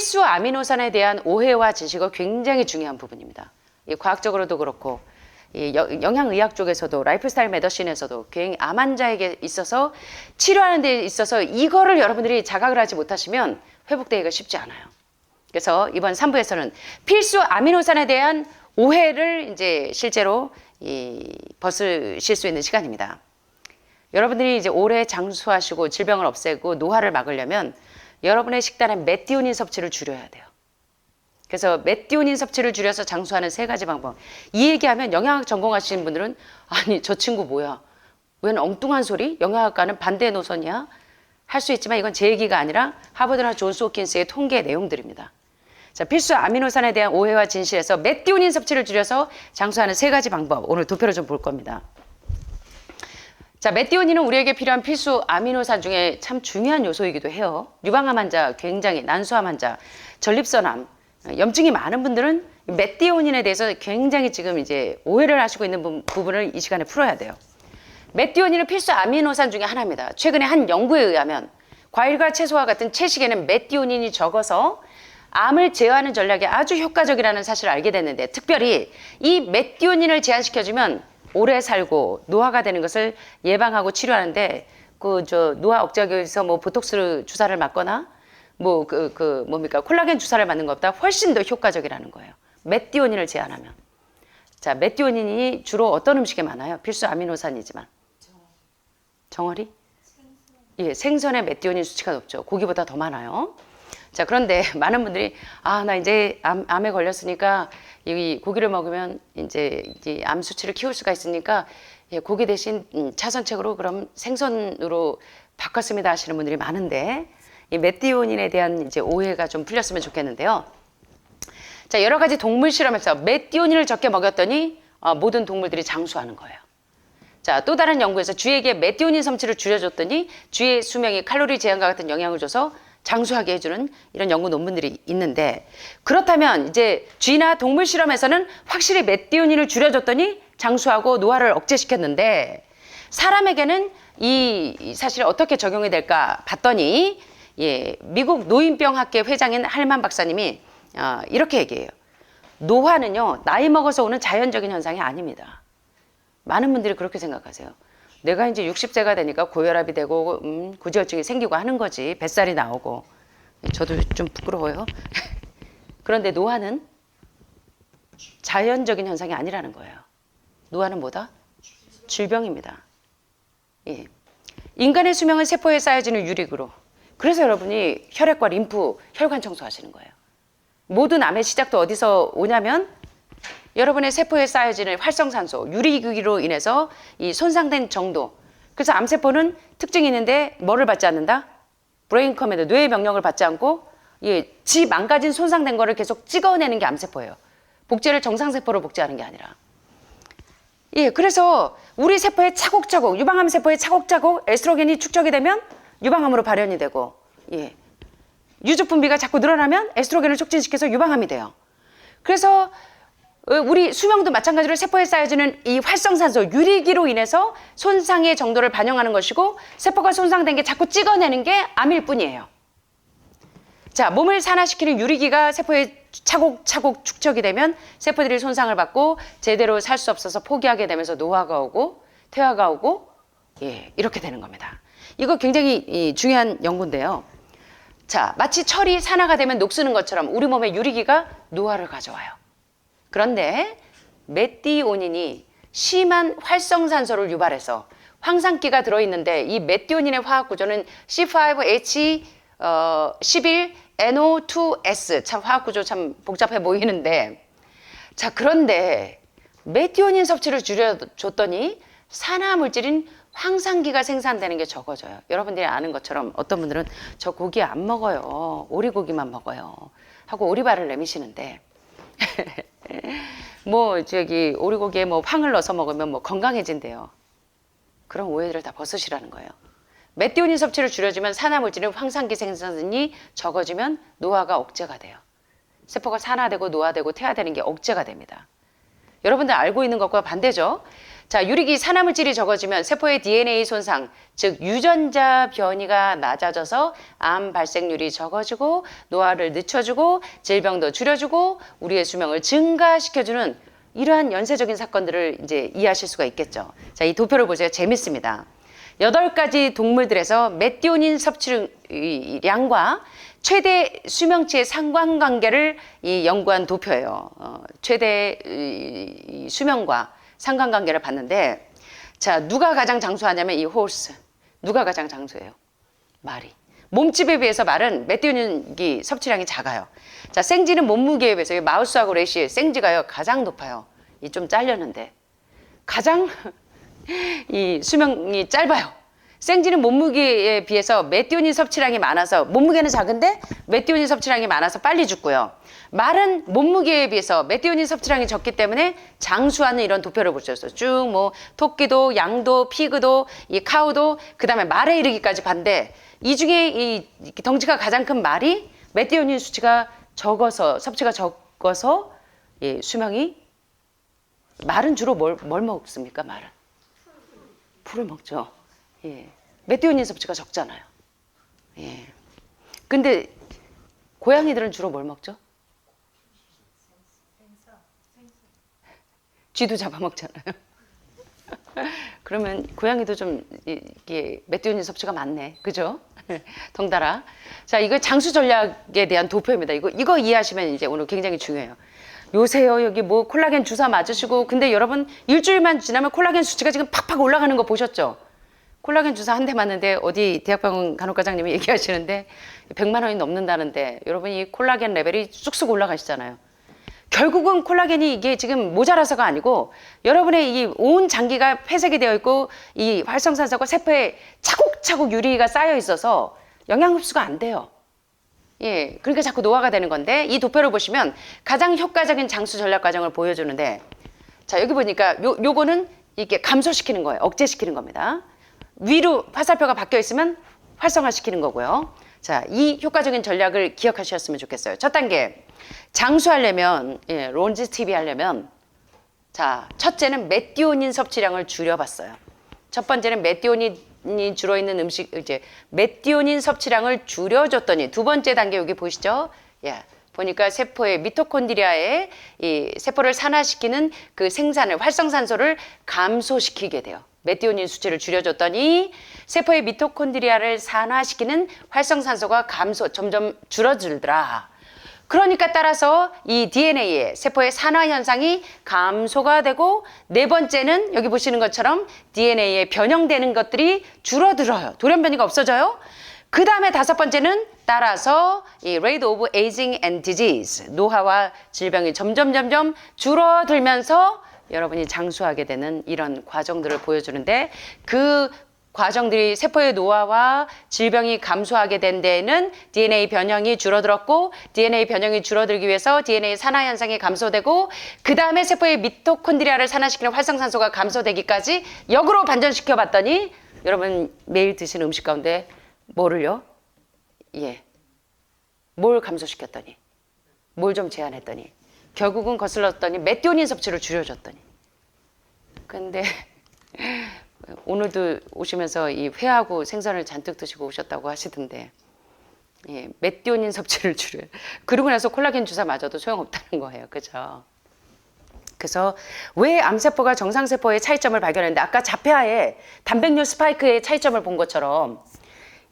필수 아미노산에 대한 오해와 지식은 굉장히 중요한 부분입니다. 과학적으로도 그렇고 영양의학 쪽에서도 라이프스타일 메디신에서도 암 환자에게 있어서 치료하는 데 있어서 이거를 여러분들이 자각을 하지 못하시면 회복되기가 쉽지 않아요. 그래서 이번 3부에서는 필수 아미노산에 대한 오해를 이제 실제로 벗으실 수 있는 시간입니다. 여러분들이 이제 오래 장수하시고 질병을 없애고 노화를 막으려면 여러분의 식단에 메티오닌 섭취를 줄여야 돼요. 그래서 메티오닌 섭취를 줄여서 장수하는 3가지 방법. 이 얘기하면 영양학 전공하시는 분들은 아니 저 친구 뭐야? 웬 엉뚱한 소리? 영양학과는 반대 노선이야? 할 수 있지만 이건 제 얘기가 아니라 하버드나 존스 홉킨스의 통계 내용들입니다. 자, 필수 아미노산에 대한 오해와 진실에서 메티오닌 섭취를 줄여서 장수하는 3가지 방법. 오늘 도표로 좀 볼 겁니다. 자, 메티오닌은 우리에게 필요한 필수 아미노산 중에 참 중요한 요소이기도 해요. 유방암 환자, 굉장히 난소암 환자, 전립선암, 염증이 많은 분들은 메티오닌에 대해서 굉장히 지금 이제 오해를 하시고 있는 부분을 이 시간에 풀어야 돼요. 메티오닌은 필수 아미노산 중에 하나입니다. 최근에 한 연구에 의하면 과일과 채소와 같은 채식에는 메티오닌이 적어서 암을 제어하는 전략이 아주 효과적이라는 사실을 알게 됐는데, 특별히 이 메티오닌을 제한시켜주면 오래 살고 노화가 되는 것을 예방하고 치료하는데, 노화 억제하기 위해서 뭐 보톡스 주사를 맞거나 뭡니까 콜라겐 주사를 맞는 것보다 훨씬 더 효과적이라는 거예요. 메티오닌을 제한하면. 자, 메티오닌이 주로 어떤 음식에 많아요? 필수 아미노산이지만. 정어리? 예, 생선에 메티오닌 수치가 높죠. 고기보다 더 많아요. 자, 그런데 많은 분들이 나 이제 암에 걸렸으니까 이 고기를 먹으면 이제 암 수치를 키울 수가 있으니까 고기 대신 차선책으로 그럼 생선으로 바꿨습니다 하시는 분들이 많은데, 이 메티오닌에 대한 이제 오해가 좀 풀렸으면 좋겠는데요. 자, 여러 가지 동물 실험에서 메티오닌을 적게 먹였더니 모든 동물들이 장수하는 거예요. 자, 또 다른 연구에서 쥐에게 메티오닌 섭취를 줄여줬더니 쥐의 수명이 칼로리 제한과 같은 영향을 줘서 장수하게 해주는 이런 연구 논문들이 있는데, 그렇다면 이제 쥐나 동물 실험에서는 확실히 메티오닌을 줄여줬더니 장수하고 노화를 억제시켰는데, 사람에게는 이 사실이 어떻게 적용이 될까 봤더니 미국 노인병학회 회장인 할만 박사님이 이렇게 얘기해요. 노화는요, 나이 먹어서 오는 자연적인 현상이 아닙니다. 많은 분들이 그렇게 생각하세요. 내가 이제 60세가 되니까 고혈압이 되고 고지혈증이 생기고 하는 거지. 뱃살이 나오고. 저도 좀 부끄러워요. 그런데 노화는 자연적인 현상이 아니라는 거예요. 노화는 뭐다? 질병입니다. 예. 인간의 수명은 세포에 쌓여지는 유릭으로. 그래서 여러분이 혈액과 림프, 혈관 청소하시는 거예요. 모든 암의 시작도 어디서 오냐면 여러분의 세포에 쌓여지는 활성산소, 유리기로 인해서 이 손상된 정도. 그래서 암세포는 특징이 있는데 뭐를 받지 않는다? 브레인 커맨드, 뇌의 명령을 받지 않고 지 망가진 손상된 거를 계속 찍어내는 게 암세포예요. 복제를 정상세포로 복제하는 게 아니라. 그래서 우리 세포에 차곡차곡, 유방암 세포에 차곡차곡 에스트로겐이 축적이 되면 유방암으로 발현이 되고, 유족 분비가 자꾸 늘어나면 에스트로겐을 촉진시켜서 유방암이 돼요. 그래서 우리 수명도 마찬가지로 세포에 쌓여지는 이 활성산소, 유리기로 인해서 손상의 정도를 반영하는 것이고, 세포가 손상된 게 자꾸 찍어내는 게 암일 뿐이에요. 자, 몸을 산화시키는 유리기가 세포에 차곡차곡 축적이 되면 세포들이 손상을 받고 제대로 살 수 없어서 포기하게 되면서 노화가 오고 퇴화가 오고 이렇게 되는 겁니다. 이거 굉장히 중요한 연구인데요. 자, 마치 철이 산화가 되면 녹쓰는 것처럼 우리 몸의 유리기가 노화를 가져와요. 그런데 메티오닌이 심한 활성산소를 유발해서 황산기가 들어있는데, 이 메티오닌의 화학구조는 C5H11NO2S. 참 화학구조 참 복잡해 보이는데, 자, 그런데 메티오닌 섭취를 줄여줬더니 산화물질인 황산기가 생산되는 게 적어져요. 여러분들이 아는 것처럼 어떤 분들은 저 고기 안 먹어요, 오리고기만 먹어요 하고 오리발을 내미시는데 오리고기에 황을 넣어서 먹으면 건강해진대요. 그런 오해들을 다 벗으시라는 거예요. 메티오닌 섭취를 줄여주면 산화물질인 황산기 생산이 적어지면 노화가 억제가 돼요. 세포가 산화되고 노화되고 퇴화되는 게 억제가 됩니다. 여러분들 알고 있는 것과 반대죠. 자, 유리기 산화물질이 적어지면 세포의 DNA 손상, 즉 유전자 변이가 낮아져서 암 발생률이 적어지고 노화를 늦춰주고 질병도 줄여주고 우리의 수명을 증가시켜주는 이러한 연쇄적인 사건들을 이제 이해하실 수가 있겠죠. 자, 이 도표를 보세요. 재밌습니다. 8가지 동물들에서 메티오닌 섭취량과 최대 수명치의 상관관계를 연구한 도표예요. 최대 수명과 상관관계를 봤는데, 자, 누가 가장 장수하냐면 이 호스. 누가 가장 장수해요? 말이. 몸집에 비해서 말은 메티오닌 섭취량이 작아요. 자, 생쥐는 몸무게에 비해서 마우스하고 래시 생쥐가요 가장 높아요. 이 좀 잘렸는데 가장 이 수명이 짧아요. 생쥐는 몸무게에 비해서 메티오닌 섭취량이 많아서 몸무게는 작은데 메티오닌 섭취량이 많아서 빨리 죽고요. 말은 몸무게에 비해서 메티오닌 섭취량이 적기 때문에 장수하는 이런 도표를 보셨어요. 쭉 뭐 토끼도 양도 피그도 이 카우도 그다음에 말에 이르기까지 봤는데 이 중에 이 덩치가 가장 큰 말이 메티오닌 수치가 적어서 섭취가 적어서 예, 수명이 말은 주로 뭘 먹습니까? 말은 풀을 먹죠. 예. 메티오닌 섭취가 적잖아요. 예. 근데 고양이들은 주로 뭘 먹죠? 쥐도 잡아먹잖아요. 그러면 고양이도 좀 이게 메티오닌 섭취가 많네. 그죠? 덩달아. 자, 이거 장수 전략에 대한 도표입니다. 이거 이해하시면 이제 오늘 굉장히 중요해요. 요새요, 여기 뭐 콜라겐 주사 맞으시고, 근데 여러분 일주일만 지나면 콜라겐 수치가 지금 팍팍 올라가는 거 보셨죠? 콜라겐 주사 한 대 맞는데 어디 대학병원 간호과장님이 얘기하시는데 100만 원이 넘는다는데 여러분 이 콜라겐 레벨이 쑥쑥 올라가시잖아요. 결국은 콜라겐이 이게 지금 모자라서가 아니고 여러분의 이 온 장기가 폐색이 되어 있고 이 활성산소가 세포에 차곡차곡 유리가 쌓여 있어서 영양 흡수가 안 돼요. 예, 그러니까 자꾸 노화가 되는 건데 이 도표를 보시면 가장 효과적인 장수 전략 과정을 보여주는데 자, 여기 보니까 요거는 이렇게 감소시키는 거예요. 억제시키는 겁니다. 위로 화살표가 바뀌어 있으면 활성화시키는 거고요. 자, 이 효과적인 전략을 기억하셨으면 좋겠어요. 첫 단계, 장수하려면, 예, 론지티비 하려면, 자, 첫째는 메티오닌 섭취량을 줄여봤어요. 첫 번째는 메티오닌이 주로 있는 음식, 이제 메티오닌 섭취량을 줄여줬더니 두 번째 단계 여기 보이시죠? 예, 보니까 세포의 미토콘드리아에 이 세포를 산화시키는 그 생산을 활성산소를 감소시키게 돼요. 메티오닌 수치를 줄여줬더니 세포의 미토콘드리아를 산화시키는 활성산소가 점점 줄어들더라. 그러니까 따라서 이 DNA의 세포의 산화 현상이 감소가 되고 네 번째는 여기 보시는 것처럼 DNA에 변형되는 것들이 줄어들어요. 돌연변이가 없어져요. 그 다음에 다섯 번째는 따라서 이 rate of aging and disease, 노화와 질병이 점점 줄어들면서 여러분이 장수하게 되는 이런 과정들을 보여주는데 그 과정들이 세포의 노화와 질병이 감소하게 된 데에는 DNA 변형이 줄어들었고 DNA 변형이 줄어들기 위해서 DNA 산화 현상이 감소되고 그 다음에 세포의 미토콘드리아를 산화시키는 활성산소가 감소되기까지 역으로 반전시켜 봤더니 여러분 매일 드시는 음식 가운데 뭐를요? 예. 뭘 감소시켰더니 뭘 좀 제한했더니 결국은 거슬렀더니 메티오닌 섭취를 줄여줬더니 근데 오늘도 오시면서 이 회하고 생선을 잔뜩 드시고 오셨다고 하시던데 예, 메티오닌 섭취를 줄여요. 그러고 나서 콜라겐 주사 맞아도 소용없다는 거예요. 그죠? 그래서 왜 암세포가 정상세포의 차이점을 발견했는데 아까 자폐아의 단백뇨 스파이크의 차이점을 본 것처럼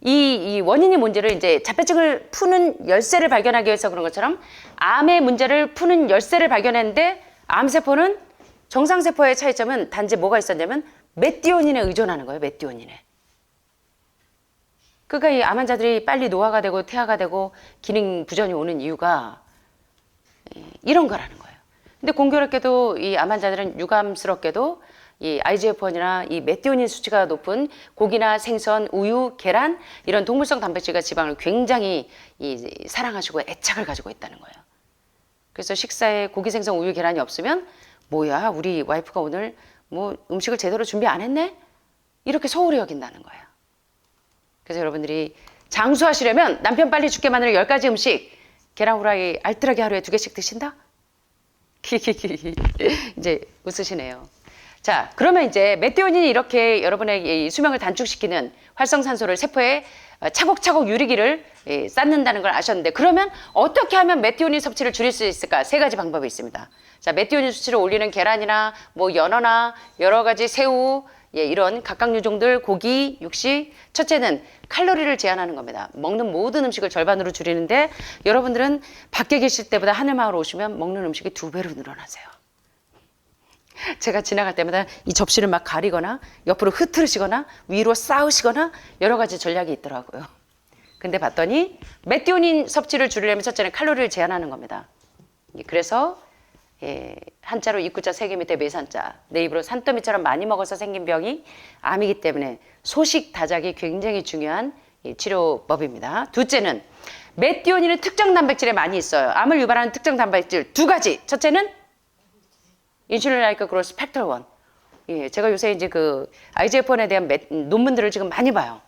이 원인이 뭔지를 이제 자폐증을 푸는 열쇠를 발견하기 위해서 그런 것처럼 암의 문제를 푸는 열쇠를 발견했는데 암세포는 정상세포의 차이점은 단지 뭐가 있었냐면 메티오닌에 의존하는 거예요. 메티오닌에. 그러니까 이 암 환자들이 빨리 노화가 되고 퇴화가 되고 기능 부전이 오는 이유가 이런 거라는 거예요. 근데 공교롭게도 이 암 환자들은 유감스럽게도 이 IGF-1이나 이 메티오닌 수치가 높은 고기나 생선, 우유, 계란 이런 동물성 단백질과 지방을 굉장히 사랑하시고 애착을 가지고 있다는 거예요. 그래서 식사에 고기, 생선, 우유, 계란이 없으면 뭐야 우리 와이프가 오늘 뭐 음식을 제대로 준비 안 했네? 이렇게 소홀히 여긴다는 거예요. 그래서 여러분들이 장수하시려면 남편 빨리 죽게 만드는 10가지 음식 계란 후라이 알뜰하게 하루에 2개씩 드신다? 이제 웃으시네요. 자, 그러면 이제 메티오닌이 이렇게 여러분의 이 수명을 단축시키는 활성산소를 세포에 차곡차곡 유리기를 쌓는다는 걸 아셨는데, 그러면 어떻게 하면 메티오닌 섭취를 줄일 수 있을까? 세 가지 방법이 있습니다. 자, 메티오닌 수치를 올리는 계란이나 뭐 연어나 여러 가지 새우, 이런 각각류종들, 고기, 육식. 첫째는 칼로리를 제한하는 겁니다. 먹는 모든 음식을 절반으로 줄이는데, 여러분들은 밖에 계실 때보다 하늘마을 오시면 먹는 음식이 2배로 늘어나세요. 제가 지나갈 때마다 이 접시를 막 가리거나 옆으로 흐트르시거나 위로 쌓으시거나 여러 가지 전략이 있더라고요. 근데 봤더니 메티오닌 섭취를 줄이려면 첫째는 칼로리를 제한하는 겁니다. 그래서 한자로 입구자 3개 밑에 매산자, 내 입으로 산더미처럼 많이 먹어서 생긴 병이 암이기 때문에 소식 다작이 굉장히 중요한 치료법입니다. 둘째는 메티오닌은 특정 단백질에 많이 있어요. 암을 유발하는 특정 단백질 2가지. 첫째는 인슐린 라이크 그로스 팩터 1. 제가 요새 이제 그 IGF-1에 대한 논문들을 지금 많이 봐요.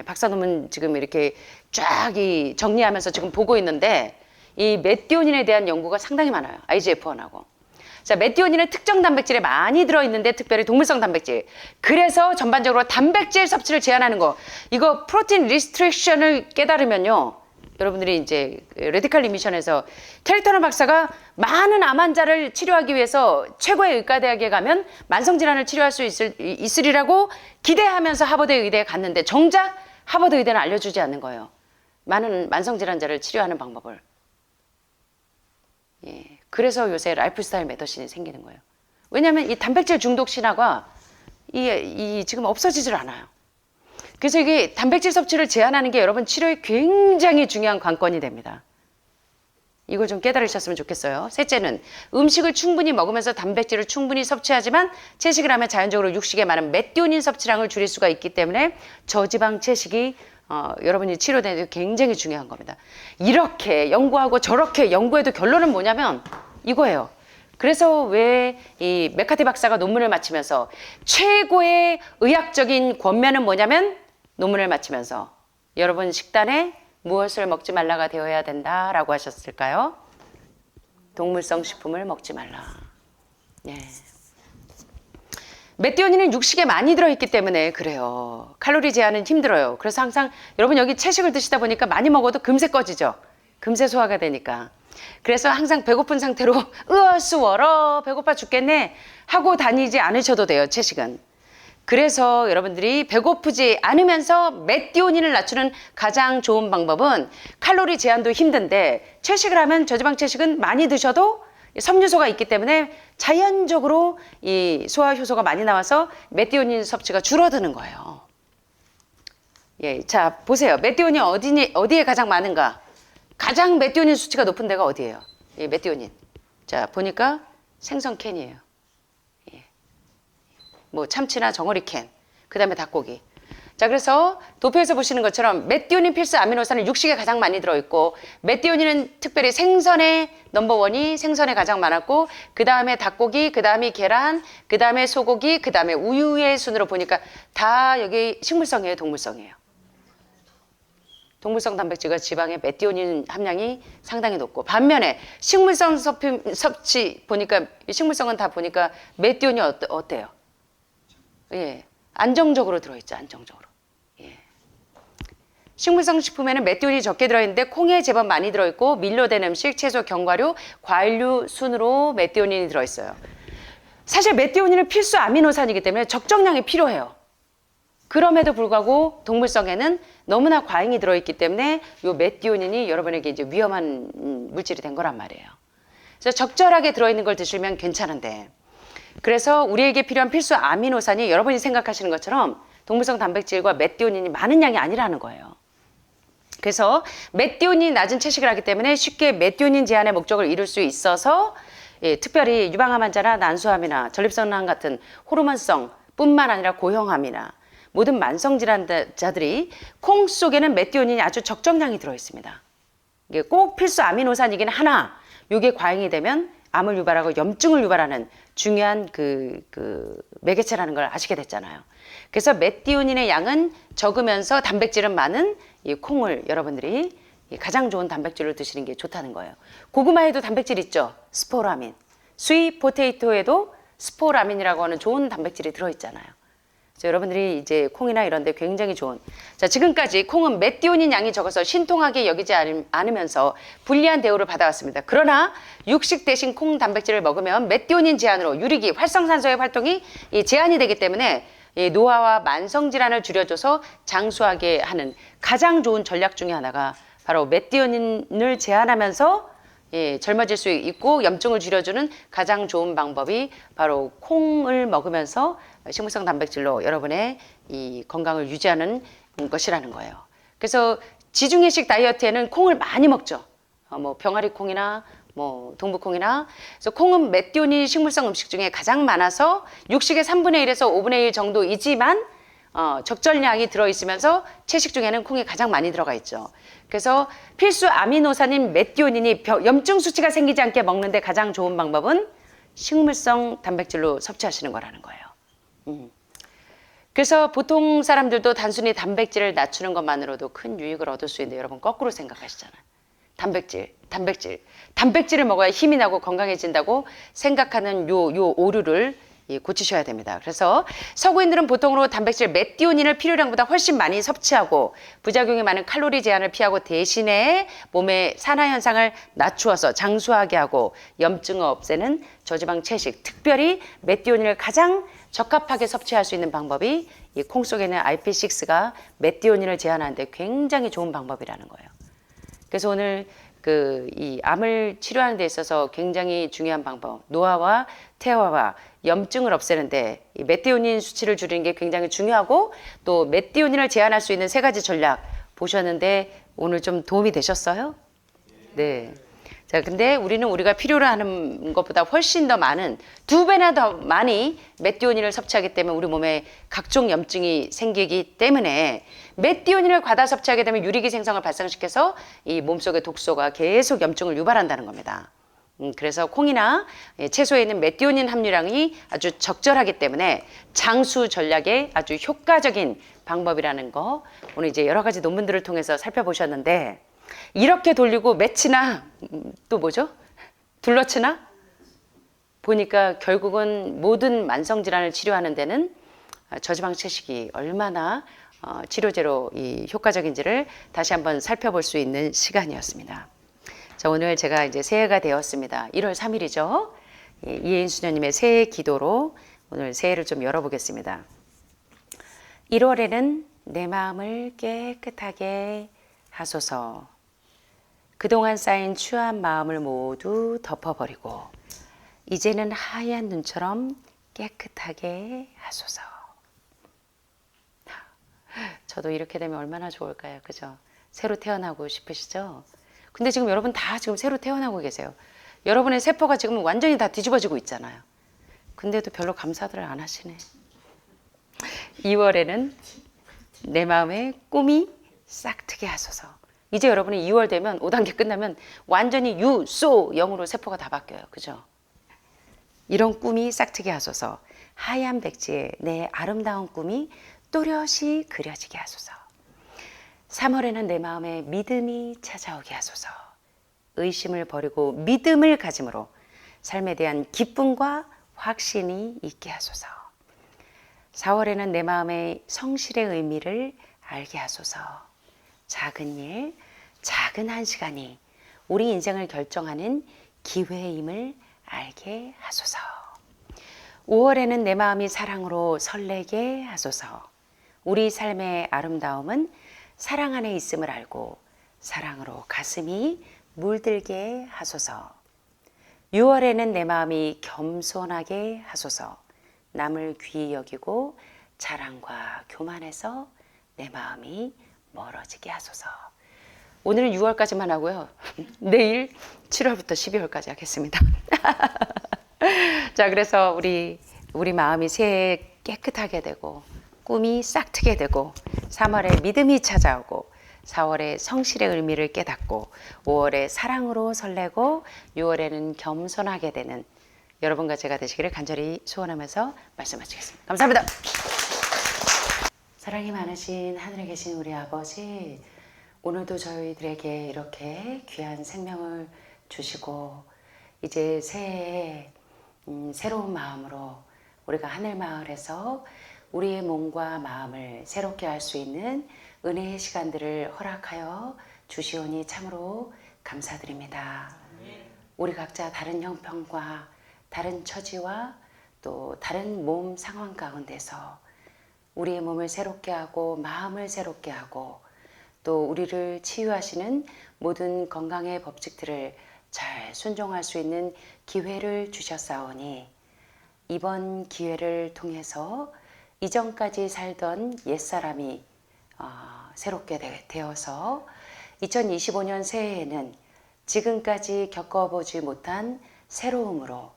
박사 논문 지금 이렇게 쫙 정리하면서 지금 보고 있는데, 이 메티오닌에 대한 연구가 상당히 많아요. IGF-1하고. 자, 메티오닌은 특정 단백질에 많이 들어있는데, 특별히 동물성 단백질. 그래서 전반적으로 단백질 섭취를 제한하는 거. 이거 프로틴 리스트릭션을 깨달으면요, 여러분들이 이제 레디칼 리미션에서 캐릭터너 박사가 많은 암 환자를 치료하기 위해서 최고의 의과대학에 가면 만성질환을 치료할 수 있으리라고 기대하면서 하버드 의대에 갔는데, 정작 하버드 의대는 알려주지 않는 거예요. 많은 만성질환자를 치료하는 방법을. 그래서 요새 라이프스타일 메더신이 생기는 거예요. 왜냐하면 이 단백질 중독 신화가 지금 없어지질 않아요. 그래서 이게 단백질 섭취를 제한하는 게 여러분 치료에 굉장히 중요한 관건이 됩니다. 이걸 좀 깨달으셨으면 좋겠어요. 셋째는 음식을 충분히 먹으면서 단백질을 충분히 섭취하지만 채식을 하면 자연적으로 육식에 많은 메티오닌 섭취량을 줄일 수가 있기 때문에 저지방 채식이 여러분이 치료되는 데 굉장히 중요한 겁니다. 이렇게 연구하고 저렇게 연구해도 결론은 뭐냐면 이거예요. 그래서 왜 이 메카티 박사가 논문을 마치면서 최고의 의학적인 권면은 뭐냐면, 논문을 마치면서 여러분 식단에 무엇을 먹지 말라가 되어야 된다라고 하셨을까요? 동물성 식품을 먹지 말라. 메티오닌은 육식에 많이 들어있기 때문에 그래요. 칼로리 제한은 힘들어요. 그래서 항상 여러분 여기 채식을 드시다 보니까 많이 먹어도 금세 꺼지죠. 금세 소화가 되니까. 그래서 항상 배고픈 상태로 으어쓰워러 배고파 죽겠네 하고 다니지 않으셔도 돼요. 채식은. 그래서 여러분들이 배고프지 않으면서 메티오닌을 낮추는 가장 좋은 방법은, 칼로리 제한도 힘든데 채식을 하면 저지방 채식은 많이 드셔도 섬유소가 있기 때문에 자연적으로 이 소화 효소가 많이 나와서 메티오닌 섭취가 줄어드는 거예요. 자 보세요. 메티오닌 어디에 가장 많은가? 가장 메티오닌 수치가 높은 데가 어디예요? 메티오닌. 자 보니까 생선 캔이에요. 뭐 참치나 정어리 캔, 그 다음에 닭고기. 자 그래서 도표에서 보시는 것처럼 메티오닌 필수 아미노산은 육식에 가장 많이 들어있고, 메티오닌은 특별히 생선의 넘버원이 생선에 가장 많았고, 그 다음에 닭고기, 그 다음에 계란, 그 다음에 소고기, 그 다음에 우유의 순으로 보니까 다 여기 식물성이에요, 동물성이에요. 동물성 단백질과 지방의 메티오닌 함량이 상당히 높고, 반면에 식물성 섭취 보니까, 식물성은 다 보니까 메티오닌이 어때요? 안정적으로 들어있죠. 안정적으로. 식물성 식품에는 메티오닌이 적게 들어있는데 콩에 제법 많이 들어있고, 밀로된 음식, 채소, 견과류, 과일류 순으로 메티오닌이 들어있어요. 사실 메티오닌은 필수 아미노산이기 때문에 적정량이 필요해요. 그럼에도 불구하고 동물성에는 너무나 과잉이 들어있기 때문에 이 메티오닌이 여러분에게 이제 위험한 물질이 된 거란 말이에요. 그래서 적절하게 들어있는 걸 드시면 괜찮은데, 그래서 우리에게 필요한 필수 아미노산이 여러분이 생각하시는 것처럼 동물성 단백질과 메티오닌이 많은 양이 아니라는 거예요. 그래서 메티오닌이 낮은 채식을 하기 때문에 쉽게 메티오닌 제한의 목적을 이룰 수 있어서, 특별히 유방암 환자나 난소암이나 전립선암 같은 호르몬성 뿐만 아니라 고형암이나 모든 만성질환자들이 콩 속에는 메티오닌이 아주 적정량이 들어있습니다. 이게 꼭 필수 아미노산이긴 하나, 이게 과잉이 되면 암을 유발하고 염증을 유발하는 중요한 그 매개체라는 걸 아시게 됐잖아요. 그래서 메티오닌의 양은 적으면서 단백질은 많은 이 콩을 여러분들이 가장 좋은 단백질로 드시는 게 좋다는 거예요. 고구마에도 단백질 있죠. 스포라민. 스윗 포테이토에도 스포라민이라고 하는 좋은 단백질이 들어있잖아요. 그래서 여러분들이 이제 콩이나 이런 데 굉장히 좋은. 자, 지금까지 콩은 메띠오닌 양이 적어서 신통하게 여기지 않으면서 불리한 대우를 받아왔습니다. 그러나 육식 대신 콩 단백질을 먹으면 메띠오닌 제한으로 유리기, 활성산소의 활동이 제한이 되기 때문에 노화와 만성질환을 줄여줘서 장수하게 하는 가장 좋은 전략 중에 하나가 바로 메띠오닌을 제한하면서 젊어질 수 있고 염증을 줄여주는 가장 좋은 방법이 바로 콩을 먹으면서 식물성 단백질로 여러분의 이 건강을 유지하는 것이라는 거예요. 그래서 지중해식 다이어트에는 콩을 많이 먹죠. 뭐 병아리 콩이나 뭐 동부콩이나. 그래서 콩은 메띠오닌 식물성 음식 중에 가장 많아서 육식의 3분의 1에서 5분의 1 정도이지만 적절량이 들어있으면서 채식 중에는 콩이 가장 많이 들어가 있죠. 그래서 필수 아미노산인 메띠오닌이 염증 수치가 생기지 않게 먹는데 가장 좋은 방법은 식물성 단백질로 섭취하시는 거라는 거예요. 그래서 보통 사람들도 단순히 단백질을 낮추는 것만으로도 큰 유익을 얻을 수 있는데 여러분 거꾸로 생각하시잖아요. 단백질을 먹어야 힘이 나고 건강해진다고 생각하는 요 오류를 고치셔야 됩니다. 그래서 서구인들은 보통으로 단백질 메띠오닌을 필요량보다 훨씬 많이 섭취하고 부작용이 많은 칼로리 제한을 피하고 대신에 몸의 산화 현상을 낮추어서 장수하게 하고 염증을 없애는 저지방 채식, 특별히 메띠오닌을 가장 적합하게 섭취할 수 있는 방법이 이 콩 속에 있는 IP6가 메띠오닌을 제한하는데 굉장히 좋은 방법이라는 거예요. 그래서 오늘 이 암을 치료하는 데 있어서 굉장히 중요한 방법, 노화와 태화와 염증을 없애는데 이 메띠오닌 수치를 줄이는 게 굉장히 중요하고 또 메띠오닌을 제한할 수 있는 3가지 전략 보셨는데 오늘 좀 도움이 되셨어요? 네. 자, 근데 우리가 필요로 하는 것보다 훨씬 더 많은 2배나 더 많이 메띠오닌을 섭취하기 때문에 우리 몸에 각종 염증이 생기기 때문에 메띠오닌을 과다 섭취하게 되면 유리기 생성을 발생시켜서 이 몸속의 독소가 계속 염증을 유발한다는 겁니다. 그래서 콩이나 채소에 있는 메띠오닌 함유량이 아주 적절하기 때문에 장수 전략의 아주 효과적인 방법이라는 거 오늘 이제 여러 가지 논문들을 통해서 살펴보셨는데 이렇게 돌리고 매치나 또 뭐죠? 둘러치나? 보니까 결국은 모든 만성질환을 치료하는 데는 저지방 채식이 얼마나 치료제로 효과적인지를 다시 한번 살펴볼 수 있는 시간이었습니다. 자, 오늘 제가 이제 새해가 되었습니다. 1월 3일이죠. 이혜인 수녀님의 새해 기도로 오늘 새해를 좀 열어보겠습니다. 1월에는 내 마음을 깨끗하게 하소서. 그동안 쌓인 추한 마음을 모두 덮어버리고 이제는 하얀 눈처럼 깨끗하게 하소서. 저도 이렇게 되면 얼마나 좋을까요? 그죠? 새로 태어나고 싶으시죠? 근데 지금 여러분 다 지금 새로 태어나고 계세요. 여러분의 세포가 지금 완전히 다 뒤집어지고 있잖아요. 근데도 별로 감사들을 안 하시네. 2월에는 내 마음의 꿈이 싹트게 하소서. 이제 여러분이 2월 되면 5단계 끝나면 완전히 유, 소, 영으로 세포가 다 바뀌어요. 그죠? 이런 꿈이 싹트게 하소서. 하얀 백지에 내 아름다운 꿈이 또렷이 그려지게 하소서. 3월에는 내 마음에 믿음이 찾아오게 하소서. 의심을 버리고 믿음을 가짐으로 삶에 대한 기쁨과 확신이 있게 하소서. 4월에는 내 마음의 성실의 의미를 알게 하소서. 작은 일, 작은 한 시간이 우리 인생을 결정하는 기회임을 알게 하소서. 5월에는 내 마음이 사랑으로 설레게 하소서. 우리 삶의 아름다움은 사랑 안에 있음을 알고 사랑으로 가슴이 물들게 하소서. 6월에는 내 마음이 겸손하게 하소서. 남을 귀히 여기고 자랑과 교만해서 내 마음이 멀어지게 하소서. 오늘은 6월까지만 하고요. 내일 7월부터 12월까지 하겠습니다. 자, 그래서 우리 마음이 새해 깨끗하게 되고 꿈이 싹트게 되고 3월에 믿음이 찾아오고 4월에 성실의 의미를 깨닫고 5월에 사랑으로 설레고 6월에는 겸손하게 되는 여러분과 제가 되시기를 간절히 소원하면서 말씀 마치겠습니다. 감사합니다. 사랑이 많으신 하늘에 계신 우리 아버지, 오늘도 저희들에게 이렇게 귀한 생명을 주시고 이제 새해에 새로운 마음으로 우리가 하늘마을에서 우리의 몸과 마음을 새롭게 할 수 있는 은혜의 시간들을 허락하여 주시오니 참으로 감사드립니다. 우리 각자 다른 형편과 다른 처지와 또 다른 몸 상황 가운데서 우리의 몸을 새롭게 하고 마음을 새롭게 하고 또 우리를 치유하시는 모든 건강의 법칙들을 잘 순종할 수 있는 기회를 주셨사오니 이번 기회를 통해서 이전까지 살던 옛사람이 새롭게 되어서 2025년 새해에는 지금까지 겪어보지 못한 새로움으로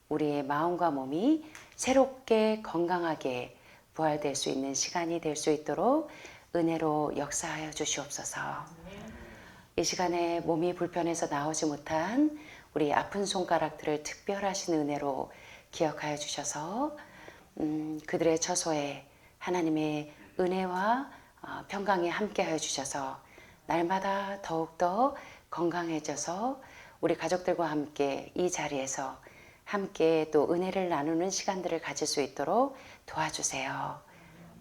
우리의 마음과 몸이 새롭게 건강하게 부활될 수 있는 시간이 될 수 있도록 은혜로 역사하여 주시옵소서. 이 시간에 몸이 불편해서 나오지 못한 우리 아픈 손가락들을 특별하신 은혜로 기억하여 주셔서 그들의 처소에 하나님의 은혜와 평강이 함께하여 주셔서 날마다 더욱더 건강해져서 우리 가족들과 함께 이 자리에서 함께 또 은혜를 나누는 시간들을 가질 수 있도록 도와주세요.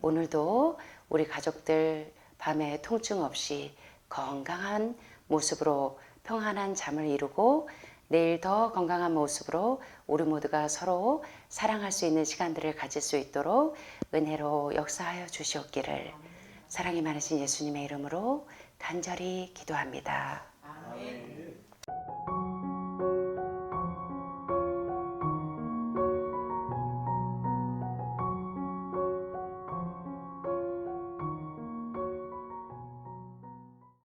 오늘도 우리 가족들 밤에 통증 없이 건강한 모습으로 평안한 잠을 이루고 내일 더 건강한 모습으로 우리 모두가 서로 사랑할 수 있는 시간들을 가질 수 있도록 은혜로 역사하여 주시옵기를 사랑이 많으신 예수님의 이름으로 간절히 기도합니다.